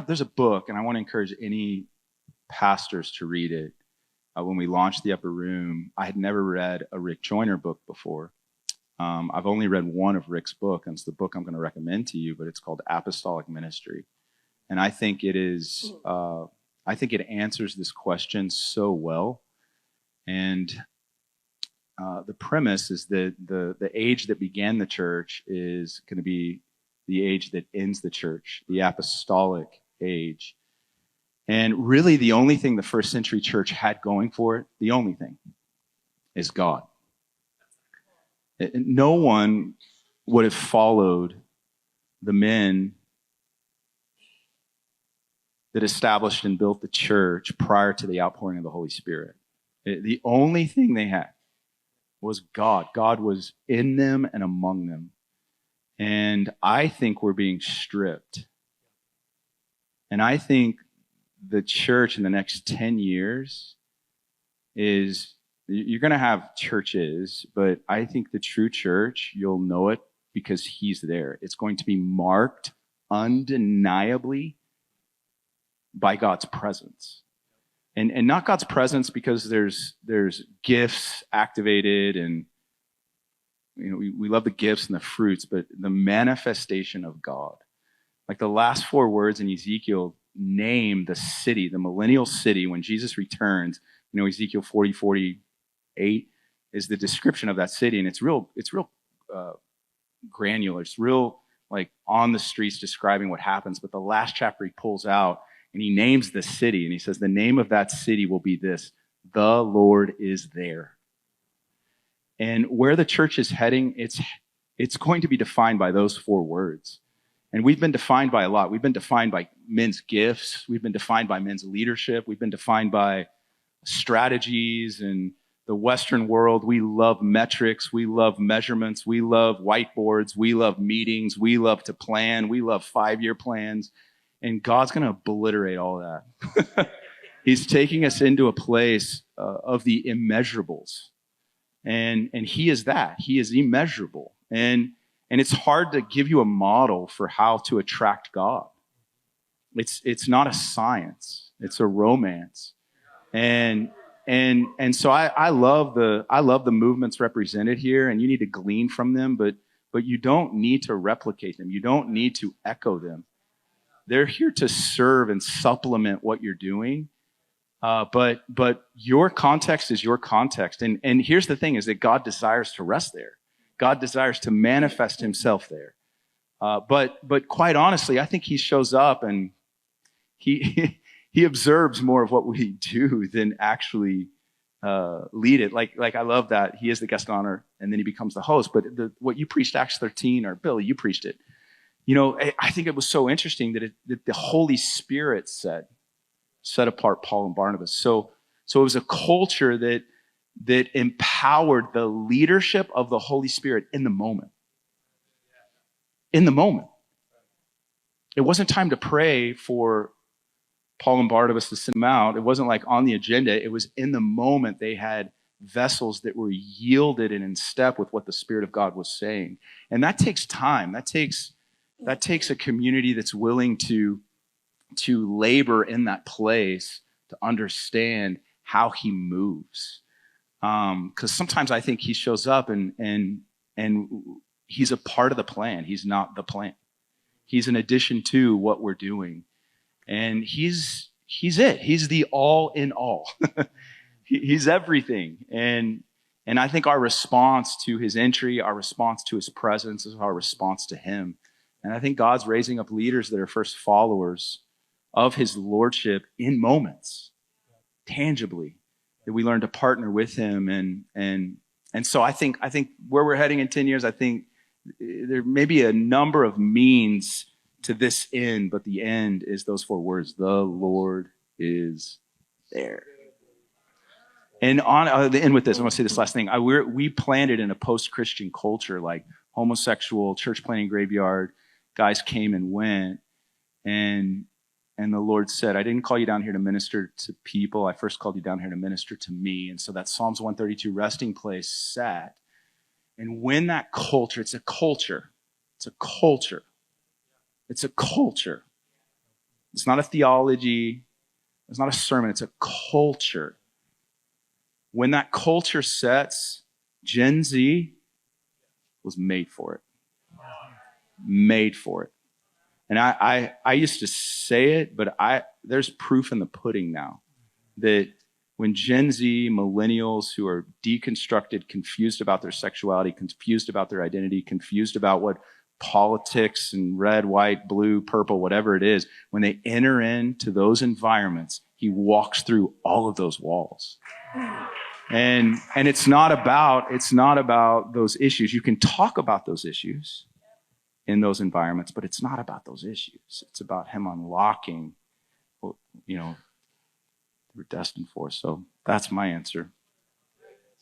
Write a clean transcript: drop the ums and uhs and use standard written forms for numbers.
there's a book, and I want to encourage any pastors to read it. When we launched the Upper Room, I had never read a Rick Joyner book before. I've only read one of Rick's book, and it's the book I'm going to recommend to you, but it's called Apostolic Ministry. And I think it answers this question so well. And the premise is that the age that began the church is going to be the age that ends the church, the apostolic age. And really the only thing the first century church had going for it, the only thing, is God. No one would have followed the men that established and built the church prior to the outpouring of the Holy Spirit. The only thing they had was God. God was in them and among them. And I think we're being stripped. And I think the church in the next 10 years is, you're going to have churches, but I think the true church, you'll know it because he's there. It's going to be marked undeniably by God's presence. And not God's presence because there's gifts activated, and we love the gifts and the fruits, but the manifestation of God. Like the last 4 words in Ezekiel name the city, the millennial city, when Jesus returns. Ezekiel 40:48 is the description of that city, and it's real granular. It's real like on the streets describing what happens. But the last chapter he pulls out and he names the city, and he says the name of that city will be this: the Lord is there. And where the church is heading, it's going to be defined by those 4 words. And we've been defined by a lot. We've been defined by men's gifts. We've been defined by men's leadership. We've been defined by strategies. And the Western world, we love metrics. We love measurements. We love whiteboards. We love meetings. We love to plan. We love 5-year plans. And God's going to obliterate all that. He's taking us into a place of the immeasurables. And he is that. He is immeasurable. And it's hard to give you a model for how to attract God. It's not a science. It's a romance. And so I love the movements represented here, and you need to glean from them, but you don't need to replicate them. You don't need to echo them. They're here to serve and supplement what you're doing. But your context is your context. And here's the thing, is that God desires to rest there. God desires to manifest himself there. But quite honestly, I think he shows up and he observes more of what we do than actually lead it. Like I love that he is the guest of honor and then he becomes the host. But what you preached, Acts 13, or Billy, you preached it. I think it was so interesting that the Holy Spirit set apart Paul and Barnabas. So it was a culture that empowered the leadership of the Holy Spirit in the moment. In the moment. It wasn't time to pray for Paul and Barnabas to send them out. It wasn't like on the agenda. It was in the moment. They had vessels that were yielded and in step with what the Spirit of God was saying. And that takes time. That takes a community that's willing to labor in that place to understand how he moves. Because sometimes I think he shows up and he's a part of the plan. He's not the plan. He's an addition to what we're doing. And he's it. He's the all in all. He's everything. And I think our response to his entry, our response to his presence is our response to him. And I think God's raising up leaders that are first followers of his lordship in moments, tangibly, that we learn to partner with him. And so I think where we're heading in 10 years, I think there may be a number of means to this end, but the end is those 4 words: the Lord is there. And I'll end with this. I want to say this last thing. We planted in a post-Christian culture, like homosexual, church planting graveyard. Guys came and went. And the Lord said, I didn't call you down here to minister to people. I first called you down here to minister to me. And so that Psalms 132 resting place sat. And when that culture, it's a culture It's not a theology. It's not a sermon. It's a culture. When that culture sets, Gen Z was made for it. Made for it. And I used to say it, but there's proof in the pudding now that when Gen Z, millennials who are deconstructed, confused about their sexuality, confused about their identity, confused about what politics and red, white, blue, purple, whatever it is, when they enter into those environments, he walks through all of those walls. And it's not about those issues. You can talk about those issues in those environments, but it's not about those issues. It's about him unlocking what, we're destined for. So that's my answer.